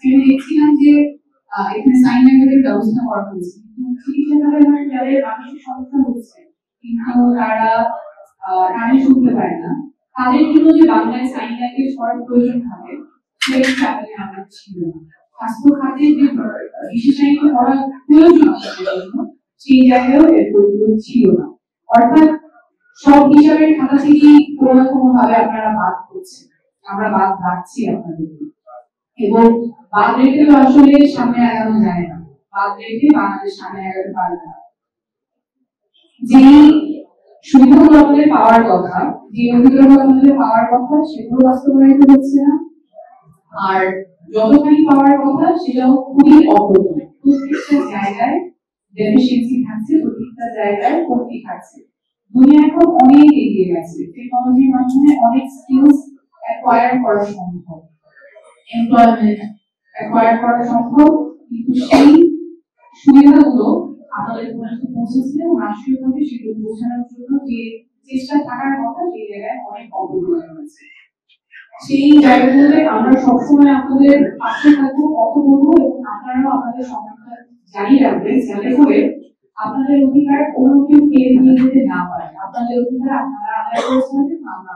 আমি দেখছিলাম যে এখানে সাইন ল্যাঙ্গুয়েজের ব্যবস্থা করা হয়েছে, কিন্তু সেই জায়গায় যাদের মানসিক সমস্যা হচ্ছে কিন্তু তারা কানে শুনতে পায় না, তাদের জন্য যে বাংলায় সাইন ল্যাঙ্গুয়েজ করার প্রয়োজন হবে সেই হিসাবে আমরা ছিল না। স্বাস্থ্য খাতে যে বিশেষায়িত করা প্রয়োজন সেই জায়গায়ও এর প্রয়োজন ছিল না। অর্থাৎ সব হিসাবের খাতা থেকেই কোনো না কোনো ভাবে আপনারা বাদ করছেন, আমরা বাদ রাখছি আপনাদের, এবং বাদ রেখে তো আসলে সামনে আগানো যায় না, বাদ রেখে বাংলাদেশ সামনে আগাতে পারবে না। যে সুবিধাগুলো আমাদের পাওয়ার কথা, যে অধিকারগুলো আমাদের পাওয়ার কথা, সেগুলো বাস্তবায়িত হচ্ছে না। আর যতখানি পাওয়ার কথা সেটাও খুবই অপ্রতুল, প্রত্যেকটা জায়গায় ডেফিসিয়েন্সি থাকছে, প্রত্যেকটা জায়গায় কমতি থাকছে। দুনিয়া এখন অনেক এগিয়ে গেছে, টেকনোলজির মাধ্যমে অনেক স্কিলস অ্যাকোয়ার করা সম্ভব, এমপ্লয়মেন্ট অ্যাকোয়ার করা সম্ভব, কিন্তু সেই সুবিধাগুলো আমাদের পর্যন্ত পৌঁছেছে এবং রাষ্ট্রীয়ভাবে সেগুলো বোঝানোর জন্য যে চেষ্টা থাকার কথা সেই জায়গায় অনেক অগ্রগতি হয়েছে। সেই জায়গাগুলোতে আমরা সবসময় আপনাদের পাশে থাকবো, কথা বলবো, এবং আপনারাও আপনাদের সমস্যা জানিয়ে রাখবেন যাতে করে আপনাদের অধিকার অন্য কেউ কেড়ে নিয়ে যেতে না পারে। আপনাদের অধিকার আপনারা আদায় করতে পারেন, আমরা